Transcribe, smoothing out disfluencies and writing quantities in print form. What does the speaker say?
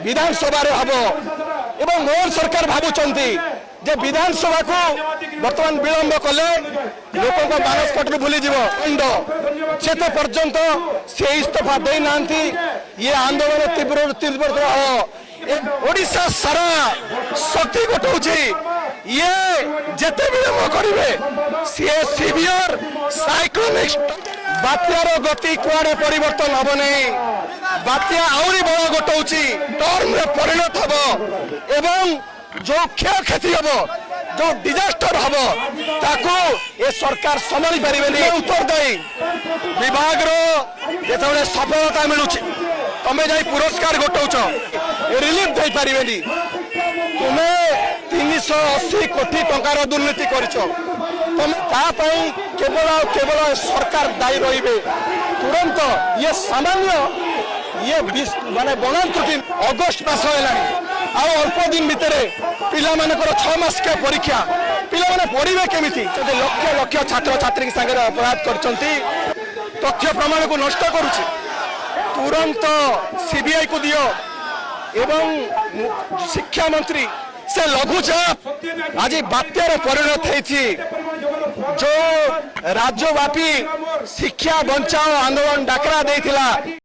विधानसभा हम एवं मोहन सरकार भावुंट जे विधानसभा को बर्तमान विलंब कले लोक मानसपट भूली खंड से पर्यंत से इस्तीफा देना ये आंदोलन तीव्र तीव्र ओडिशा सारा शक्ति घटाऊे ये जिते विलंब करेंगे सी सीवियर साइक्लोनिक बात्यार गति कुआड़े परिवर्तन हम नहीं बात्या आहरी बल घटाऊँ टर्म परिणत हम एवं जो क्षय क्षति हम जो डिजास्टर हम ताकू ये सरकार संभाली पारे उत्तरदायी विभाग रो सफलता मिलूँ तमें जा पुरस्कार घटाऊच रिलीफ दे पारे तुम्हें 380 कोटी टंकार दुर्नीति कर केवल केवल सरकार दायी रे तुरंत ये सामान्य ये माने बनान त्रुटि अगस्ट मास है अल्प दिन भितर पिला 6 मास के परीक्षा पिला पढ़े केमी लक्ष लक्ष छात्र छात्री सागर अपराध कर तथ्य प्रमाण को नष्ट करुच्ची तुरंत सीबीआई को दियो एवं शिक्षा मंत्री से लघुचाप आज बात्यार परिणत होती जो राज्यव्यापी शिक्षा बंचाओ आंदोलन डाकरा देथिला।